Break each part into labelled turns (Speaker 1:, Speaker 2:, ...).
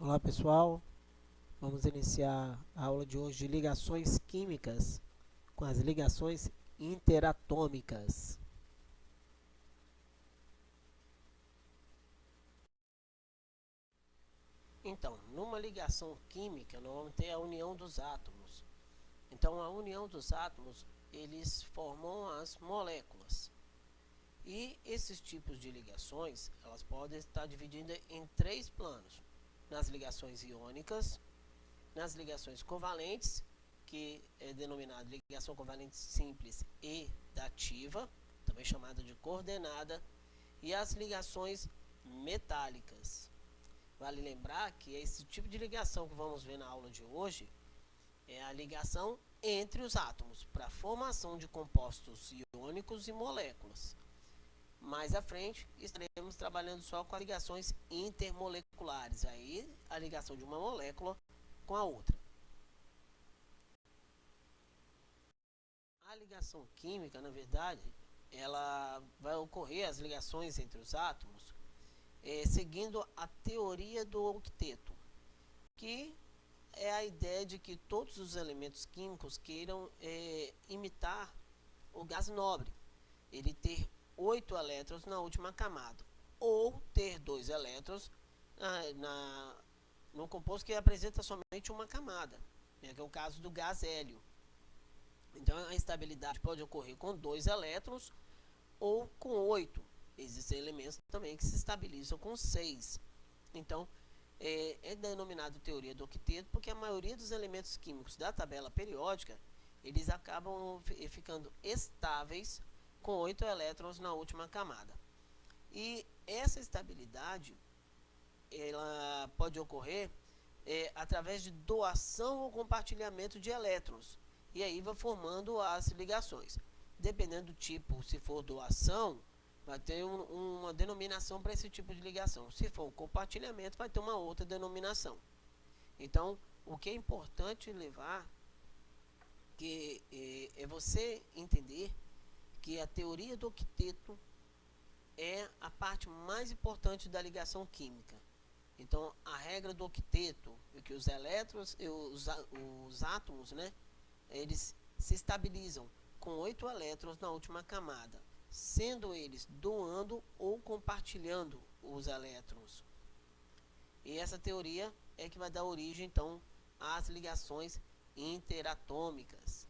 Speaker 1: Olá pessoal, vamos iniciar a aula de hoje de ligações químicas com as ligações interatômicas. Então, numa ligação química, nós vamos ter a união dos átomos. Então, a união dos átomos, eles formam as moléculas. E esses tipos de ligações, elas podem estar divididas em três planos. Nas ligações iônicas, nas ligações covalentes, que é denominada ligação covalente simples e dativa, também chamada de coordenada, e as ligações metálicas. Vale lembrar que esse tipo de ligação que vamos ver na aula de hoje é a ligação entre os átomos, para a formação de compostos iônicos e moléculas. Mais à frente, estaremos trabalhando só com as ligações intermoleculares, aí a ligação de uma molécula com a outra. A ligação química, na verdade, ela vai ocorrer, as ligações entre os átomos, seguindo a teoria do octeto, que é a ideia de que todos os elementos químicos queiram imitar o gás nobre, ele ter 8 elétrons na última camada, ou ter 2 elétrons no composto que apresenta somente uma camada, que é o caso do gás hélio. Então, a estabilidade pode ocorrer com 2 elétrons ou com 8. Existem elementos também que se estabilizam com 6. Então, é denominado teoria do octeto porque a maioria dos elementos químicos da tabela periódica, eles acabam ficando estáveis com 8 elétrons na última camada. E essa estabilidade, ela pode ocorrer através de doação ou compartilhamento de elétrons. E aí vai formando as ligações. Dependendo do tipo, se for doação, vai ter uma denominação para esse tipo de ligação. Se for compartilhamento, vai ter uma outra denominação. Então, o que é importante levar é você entender que a teoria do octeto é a parte mais importante da ligação química. Então, a regra do octeto é que os elétrons e os átomos, eles se estabilizam com 8 elétrons na última camada, sendo eles doando ou compartilhando os elétrons. E essa teoria é que vai dar origem, então, às ligações interatômicas.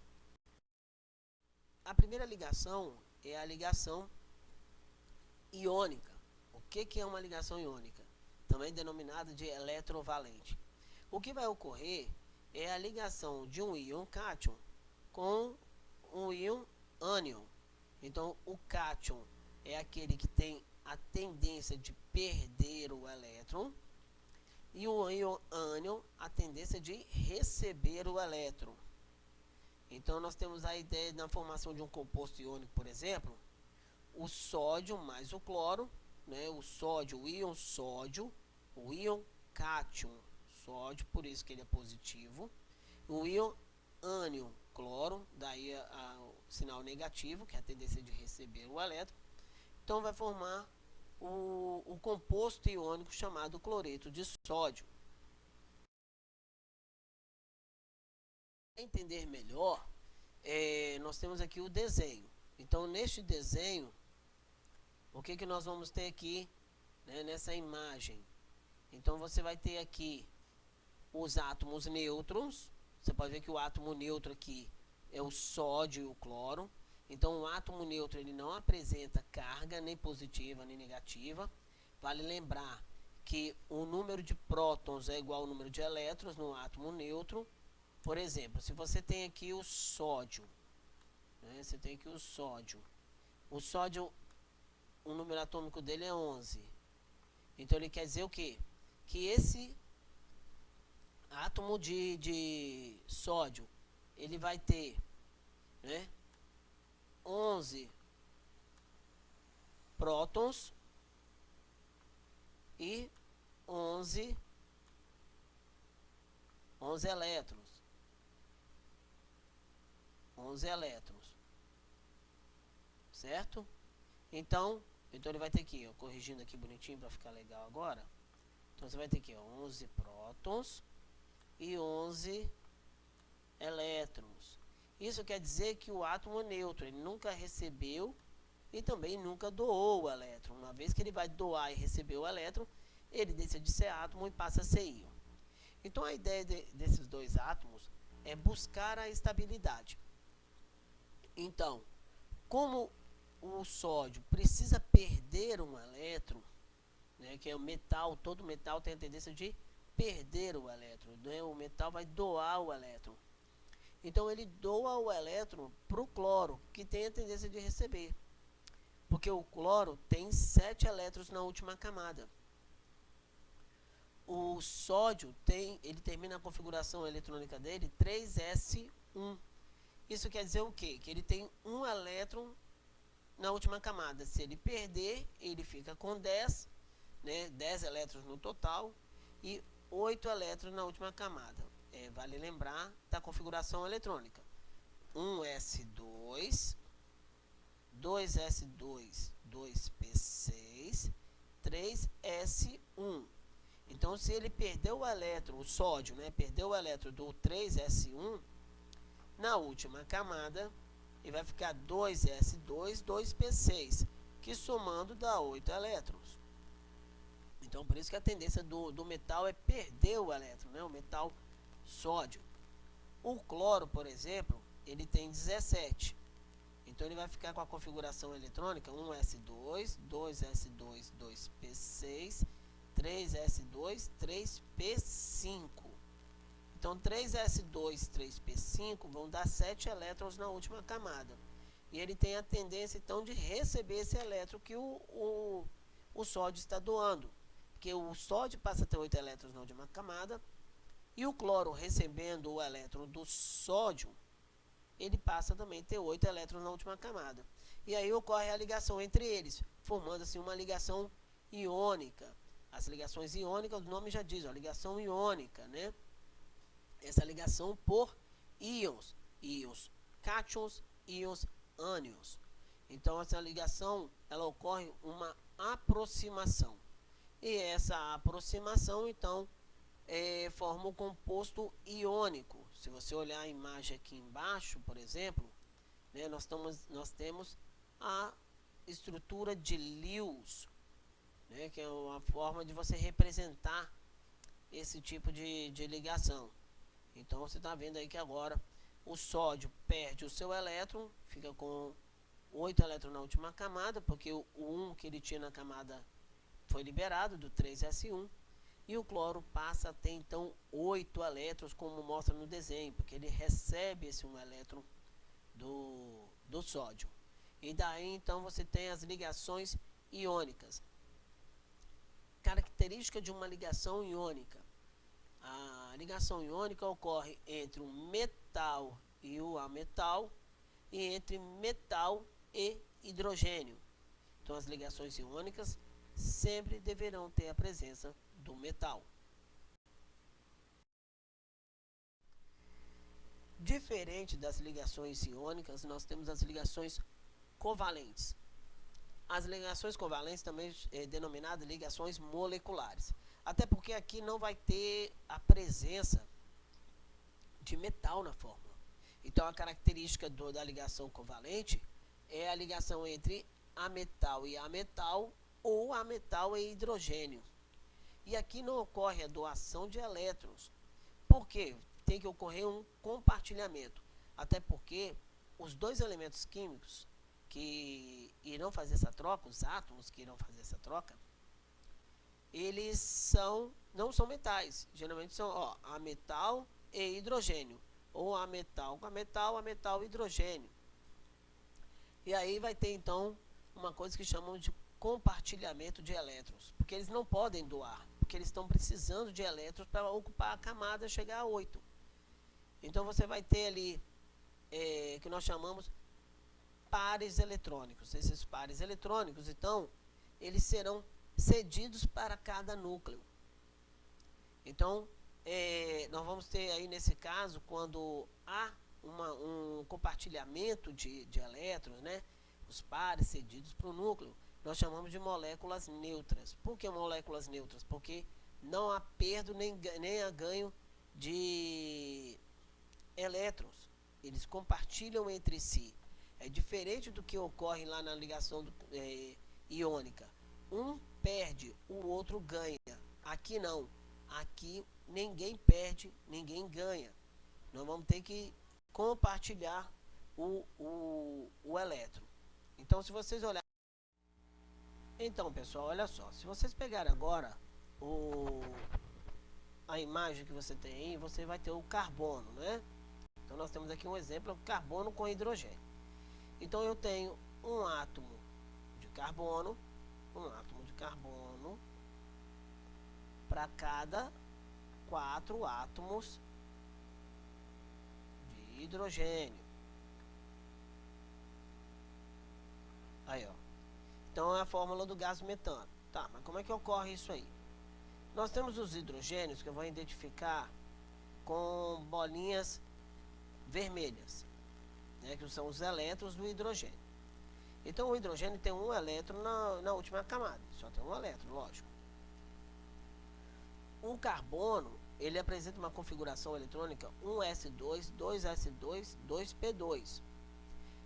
Speaker 1: A primeira ligação é a ligação iônica. O que é uma ligação iônica? Também denominada de eletrovalente. O que vai ocorrer é a ligação de um íon cátion com um íon ânion. Então, o cátion é aquele que tem a tendência de perder o elétron e o íon ânion a tendência de receber o elétron. Então, nós temos a ideia na formação de um composto iônico, por exemplo, o sódio mais o cloro, o sódio, o íon cátion, sódio, por isso que ele é positivo, o íon ânion, cloro, daí o sinal negativo, que é a tendência de receber o elétron. Então, vai formar o composto iônico chamado cloreto de sódio. Para entender melhor, nós temos aqui o desenho. Então, neste desenho, o que nós vamos ter aqui, nessa imagem? Então, você vai ter aqui os átomos nêutrons. Você pode ver que o átomo neutro aqui é o sódio e o cloro. Então, o átomo neutro ele não apresenta carga nem positiva nem negativa. Vale lembrar que o número de prótons é igual ao número de elétrons no átomo neutro. Por exemplo, se você tem aqui o sódio, você tem aqui o sódio. O sódio, o número atômico dele é 11. Então, ele quer dizer o quê? Que esse átomo de sódio, ele vai ter 11 prótons e 11 elétrons. 11 elétrons. Certo? Então ele vai ter aqui, corrigindo aqui bonitinho para ficar legal agora. Então você vai ter aqui 11 prótons e 11 elétrons. Isso quer dizer que o átomo é neutro, ele nunca recebeu e também nunca doou o elétron. Uma vez que ele vai doar e receber o elétron, ele deixa de ser átomo e passa a ser íon. Então a ideia desses dois átomos é buscar a estabilidade. Então, como o sódio precisa perder um elétron, né, que é o metal, todo metal tem a tendência de perder o elétron, né, o metal vai doar o elétron. Então ele doa o elétron para o cloro, que tem a tendência de receber. Porque o cloro tem 7 elétrons na última camada. O sódio ele termina a configuração eletrônica dele 3s1. Isso quer dizer o quê? Que ele tem um elétron na última camada. Se ele perder, ele fica com 10, né? 10 elétrons no total e 8 elétrons na última camada. Vale lembrar da configuração eletrônica. 1s2, 2s2, 2p6, 3s1. Então, se ele perdeu o elétron, o sódio, né, perdeu o elétron do 3s1, na última camada, ele vai ficar 2s2, 2p6, que somando dá 8 elétrons. Então, por isso que a tendência do metal é perder o elétron, né, o metal sódio. O cloro, por exemplo, ele tem 17. Então, ele vai ficar com a configuração eletrônica 1s2, 2s2, 2p6, 3s2, 3p5. Então, 3s2, 3p5 vão dar 7 elétrons na última camada. E ele tem a tendência, então, de receber esse elétron que o sódio está doando. Porque o sódio passa a ter 8 elétrons na última camada. E o cloro, recebendo o elétron do sódio, ele passa também a ter 8 elétrons na última camada. E aí ocorre a ligação entre eles, formando assim uma ligação iônica. As ligações iônicas, o nome já diz, ligação iônica, né? Essa ligação por íons, íons cátions, íons ânions. Então essa ligação, ela ocorre uma aproximação. E essa aproximação, então, forma o composto iônico. Se você olhar a imagem aqui embaixo, por exemplo, né, nós temos a estrutura de Lewis, né, que é uma forma de você representar esse tipo de ligação. Então você está vendo aí que agora o sódio perde o seu elétron, fica com 8 elétrons na última camada, porque o 1 que ele tinha na camada foi liberado do 3s1. E o cloro passa a ter então 8 elétrons, como mostra no desenho, porque ele recebe esse 1 elétron do sódio. E daí então você tem as ligações iônicas. Característica de uma ligação iônica. A ligação iônica ocorre entre o metal e o ametal e entre metal e hidrogênio. Então as ligações iônicas sempre deverão ter a presença do metal. Diferente das ligações iônicas, nós temos as ligações covalentes. As ligações covalentes também denominadas ligações moleculares. Até porque aqui não vai ter a presença de metal na fórmula. Então a característica da ligação covalente é a ligação entre ametal e ametal ou ametal e hidrogênio. E aqui não ocorre a doação de elétrons. Por quê? Tem que ocorrer um compartilhamento. Até porque os dois elementos químicos que irão fazer essa troca, os átomos que irão fazer essa troca, eles não são metais. Geralmente são ametal e hidrogênio. Ou ametal com ametal e hidrogênio. E aí vai ter então uma coisa que chamam de compartilhamento de elétrons. Porque eles não podem doar. Porque eles estão precisando de elétrons para ocupar a camada e chegar a 8. Então você vai ter ali, que nós chamamos pares eletrônicos. Esses pares eletrônicos, então, eles serão cedidos para cada núcleo. Então, nós vamos ter aí nesse caso, quando há um compartilhamento de elétrons, né, os pares cedidos para o núcleo, nós chamamos de moléculas neutras. Por que moléculas neutras? Porque não há perda nem há ganho de elétrons. Eles compartilham entre si. É diferente do que ocorre lá na ligação iônica. Um perde, o outro ganha. Aqui não. Aqui ninguém perde, ninguém ganha. Nós vamos ter que compartilhar o elétron. Então, se vocês olharem. Então, pessoal, olha só. Se vocês pegarem agora a imagem que você tem aí, você vai ter o carbono, né? Então, nós temos aqui um exemplo, carbono com hidrogênio. Então, eu tenho um átomo de carbono para cada 4 átomos de hidrogênio. Aí, ó. Então, é a fórmula do gás metano. Tá, mas como é que ocorre isso aí? Nós temos os hidrogênios que eu vou identificar com bolinhas vermelhas, né, que são os elétrons do hidrogênio. Então, o hidrogênio tem um elétron na última camada. Só tem um elétron, lógico. O carbono, ele apresenta uma configuração eletrônica 1s2, 2s2, 2p2.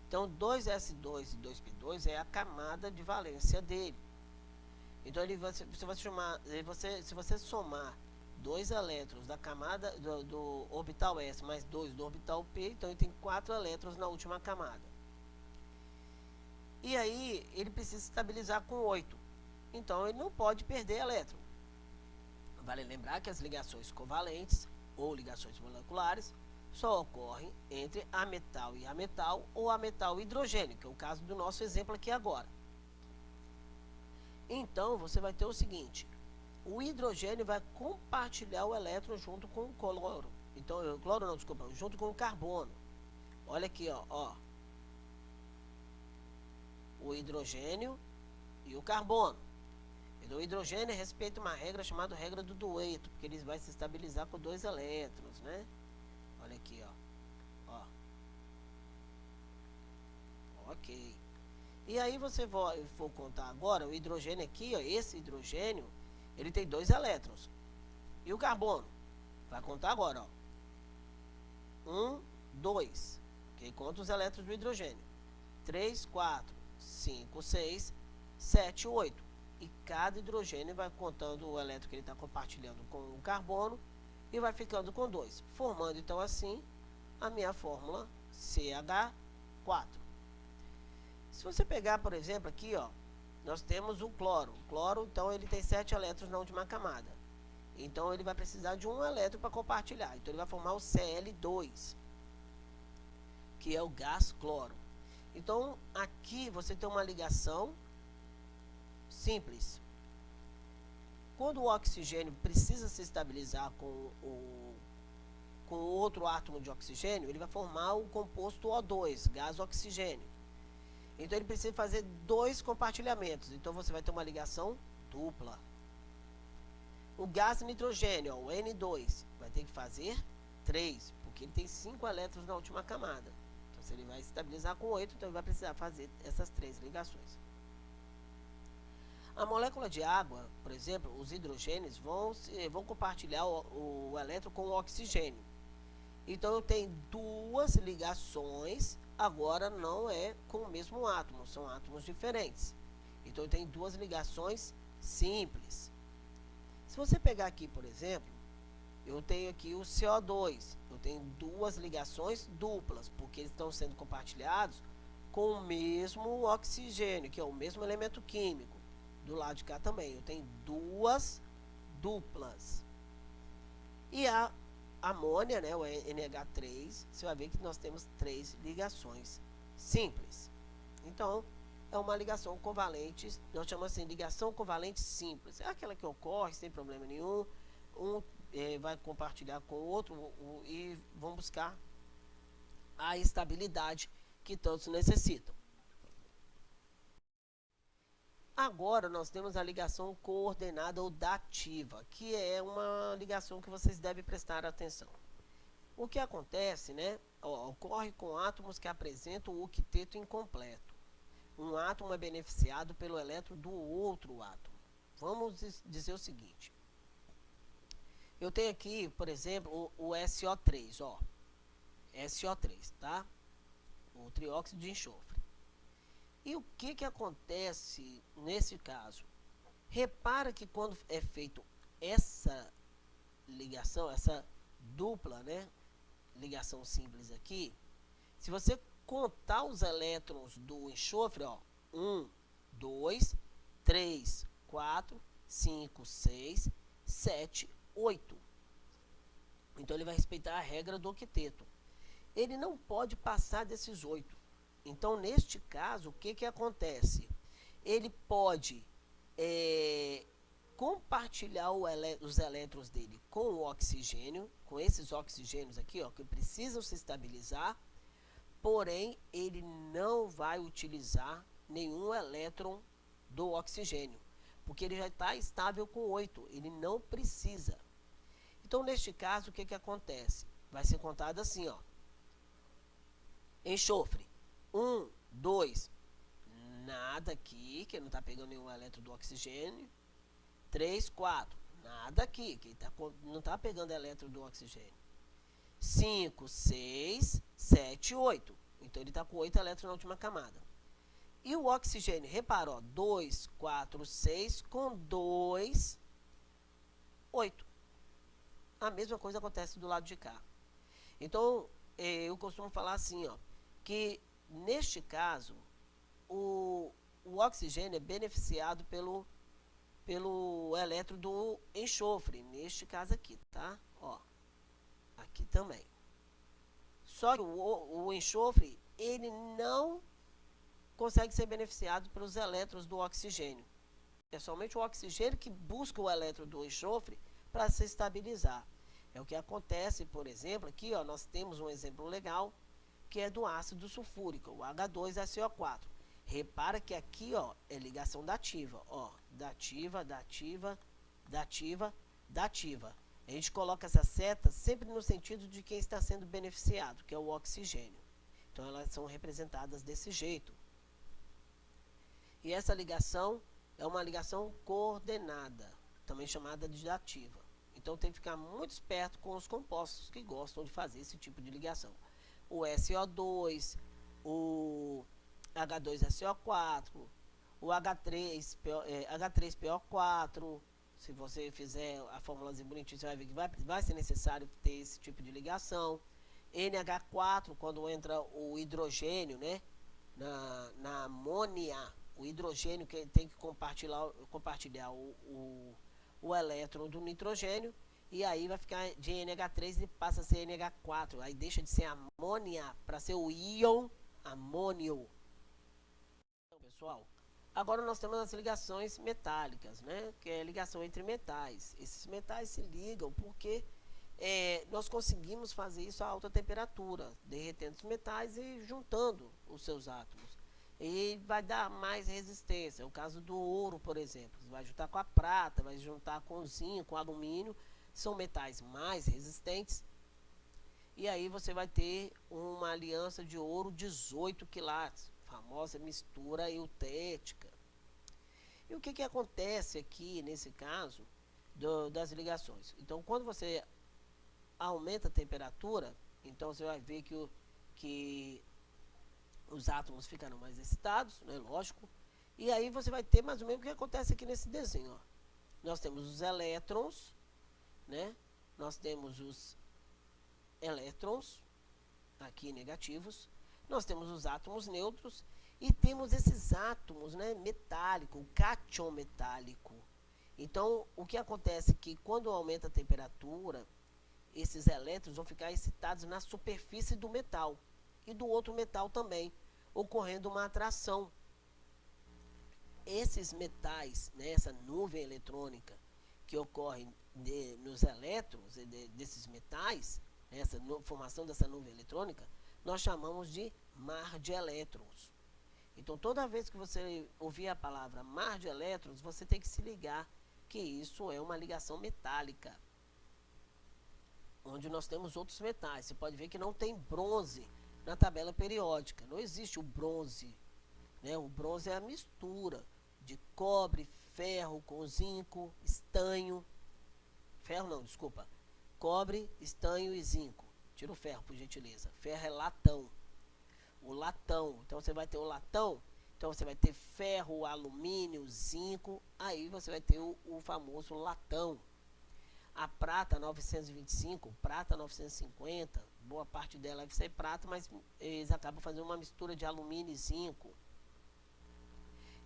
Speaker 1: Então, 2s2 e 2p2 é a camada de valência dele. Então, se você somar 2 elétrons da camada do orbital S mais 2 do orbital P, então ele tem 4 elétrons na última camada. E aí, ele precisa estabilizar com 8. Então, ele não pode perder elétron. Vale lembrar que as ligações covalentes ou ligações moleculares só ocorrem entre ametal e ametal ou ametal e hidrogênio, que é o caso do nosso exemplo aqui agora. Então, você vai ter o seguinte: o hidrogênio vai compartilhar o elétron junto com o cloro. Então, junto com o carbono. Olha aqui, ó. O hidrogênio e o carbono. Então, o hidrogênio respeita uma regra chamada regra do dueto, porque ele vai se estabilizar com 2 elétrons, né? Olha aqui, ó. Ok. E aí você for contar agora, o hidrogênio aqui, ó, esse hidrogênio, ele tem 2 elétrons. E o carbono? Vai contar agora, ó. 1, 2. Ok? Conta os elétrons do hidrogênio. 3, 4, 5, 6, 7, 8. E cada hidrogênio vai contando o elétron que ele está compartilhando com o carbono e vai ficando com 2. Formando, então, assim, a minha fórmula CH4. Se você pegar, por exemplo, aqui, ó, nós temos o cloro. O cloro, então, ele tem 7 elétrons na última camada. Então, ele vai precisar de um elétron para compartilhar. Então, ele vai formar o Cl2, que é o gás cloro. Então, aqui você tem uma ligação simples. Quando o oxigênio precisa se estabilizar com outro átomo de oxigênio, ele vai formar o composto O2, gás oxigênio. Então, ele precisa fazer 2 compartilhamentos. Então, você vai ter uma ligação dupla. O gás nitrogênio, ó, o N2, vai ter que fazer 3, porque ele tem 5 elétrons na última camada. Então, se ele vai estabilizar com 8, então ele vai precisar fazer essas 3 ligações. A molécula de água, por exemplo, os hidrogênios vão compartilhar o elétron com o oxigênio. Então, eu tenho 2 ligações, agora não é com o mesmo átomo, são átomos diferentes. Então, eu tenho 2 ligações simples. Se você pegar aqui, por exemplo, eu tenho aqui o CO2, eu tenho 2 ligações duplas, porque eles estão sendo compartilhados com o mesmo oxigênio, que é o mesmo elemento químico. Do lado de cá também, eu tenho 2 duplas. E a amônia, né, o NH3, você vai ver que nós temos 3 ligações simples. Então, é uma ligação covalente, nós chamamos assim, ligação covalente simples. É aquela que ocorre sem problema nenhum, vai compartilhar com o outro e vão buscar a estabilidade que todos necessitam. Agora, nós temos a ligação coordenada ou dativa, que é uma ligação que vocês devem prestar atenção. O que acontece, né, ocorre com átomos que apresentam o octeto incompleto. Um átomo é beneficiado pelo elétron do outro átomo. Vamos dizer o seguinte. Eu tenho aqui, por exemplo, o SO3, ó. SO3, tá? O trióxido de enxofre. E o que acontece nesse caso? Repara que quando é feito essa ligação, essa dupla, né? Ligação simples aqui, se você contar os elétrons do enxofre, ó, 1, 2, 3, 4, 5, 6, 7, 8. Então ele vai respeitar a regra do octeto. Ele não pode passar desses 8. Então, neste caso, o que acontece? Ele pode compartilhar os elétrons dele com o oxigênio, com esses oxigênios aqui, ó, que precisam se estabilizar, porém, ele não vai utilizar nenhum elétron do oxigênio, porque ele já está estável com 8, ele não precisa. Então, neste caso, o que acontece? Vai ser contado assim, ó. Enxofre, 1, 2, nada aqui, que não está pegando nenhum elétron do oxigênio. 3, 4, nada aqui, que não está pegando elétron do oxigênio. 5, 6, 7, 8. Então ele está com 8 elétrons na última camada. E o oxigênio, repara, ó, 2, 4, 6 com 2, 8. A mesma coisa acontece do lado de cá. Então, eu costumo falar assim, ó, que neste caso, o oxigênio é beneficiado pelo elétron do enxofre, neste caso aqui, tá? Ó, aqui também. Só que o enxofre, ele não consegue ser beneficiado pelos elétrons do oxigênio. É somente o oxigênio que busca o elétron do enxofre para se estabilizar. É o que acontece, por exemplo, aqui, ó, nós temos um exemplo legal, que é do ácido sulfúrico, o H2SO4. Repara que aqui, ó, é ligação dativa, ó, dativa, dativa, dativa, dativa. A gente coloca essa seta sempre no sentido de quem está sendo beneficiado, que é o oxigênio. Então, elas são representadas desse jeito. E essa ligação é uma ligação coordenada, também chamada de dativa. Então, tem que ficar muito esperto com os compostos que gostam de fazer esse tipo de ligação. O SO2, o H2SO4, o H3PO4. Se você fizer a formulazinha bonitinha, você vai ver que vai ser necessário ter esse tipo de ligação. NH4, quando entra o hidrogênio, né, na amônia, o hidrogênio que tem que compartilhar o elétron do nitrogênio, e aí vai ficar de NH3 e passa a ser NH4, aí deixa de ser amônia para ser o íon amônio. Então, pessoal, agora nós temos as ligações metálicas, né, que é a ligação entre metais. Esses metais se ligam porque nós conseguimos fazer isso a alta temperatura, derretendo os metais e juntando os seus átomos. E vai dar mais resistência. É o caso do ouro, por exemplo. Você vai juntar com a prata, vai juntar com o zinco, com o alumínio. São metais mais resistentes. E aí você vai ter uma aliança de ouro 18 quilates, famosa mistura eutética. E o que acontece aqui nesse caso das ligações? Então, quando você aumenta a temperatura, então você vai ver que os átomos ficaram mais excitados, né, lógico. E aí você vai ter mais ou menos o que acontece aqui nesse desenho, ó. Nós temos os elétrons, né? Nós temos os elétrons aqui negativos. Nós temos os átomos neutros e temos esses átomos, né, metálico, o cátion metálico. Então, o que acontece é que quando aumenta a temperatura, esses elétrons vão ficar excitados na superfície do metal e do outro metal também, ocorrendo uma atração. Esses metais, né, essa nuvem eletrônica que ocorre nos elétrons desses metais, né, essa formação dessa nuvem eletrônica, nós chamamos de mar de elétrons. Então, toda vez que você ouvir a palavra mar de elétrons, você tem que se ligar que isso é uma ligação metálica, onde nós temos outros metais. Você pode ver que não tem bronze na tabela periódica. Não existe o bronze, né? O bronze é a mistura de cobre, ferro com zinco, estanho, ferro não, desculpa, cobre, estanho e zinco. Tira o ferro, por gentileza. Ferro é latão. O latão, então você vai ter o latão, então você vai ter ferro, alumínio, zinco, aí você vai ter o famoso latão. A prata 925, prata 950, boa parte dela deve ser prata, mas eles acabam fazendo uma mistura de alumínio e zinco.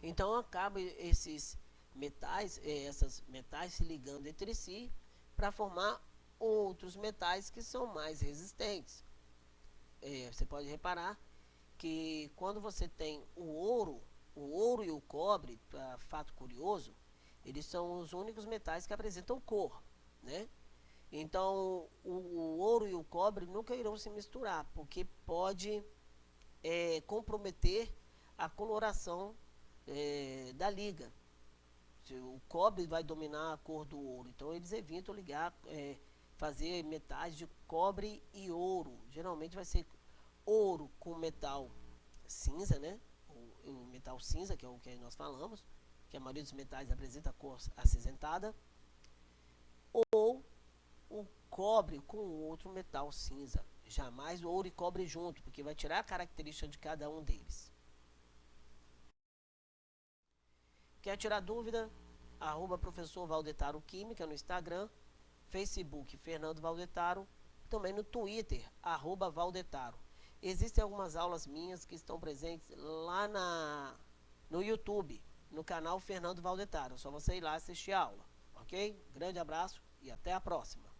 Speaker 1: Então acaba esses metais, essas metais se ligando entre si para formar outros metais que são mais resistentes. Você pode reparar que quando você tem o ouro e o cobre, fato curioso, eles são os únicos metais que apresentam cor, né? Então o ouro e o cobre nunca irão se misturar, porque pode comprometer a coloração da liga. O cobre vai dominar a cor do ouro, então eles evitam fazer metais de cobre e ouro. Geralmente vai ser ouro com metal cinza, né? O metal cinza, que é o que nós falamos, que a maioria dos metais apresenta cor acinzentada, ou o cobre com outro metal cinza. Jamais ouro e cobre junto, porque vai tirar a característica de cada um deles. Quer tirar dúvida? @professor Valdetaro Química no Instagram, Facebook Fernando Valdetaro, também no Twitter, @Valdetaro. Existem algumas aulas minhas que estão presentes lá no YouTube, no canal Fernando Valdetaro. É só você ir lá assistir a aula, ok? Grande abraço e até a próxima.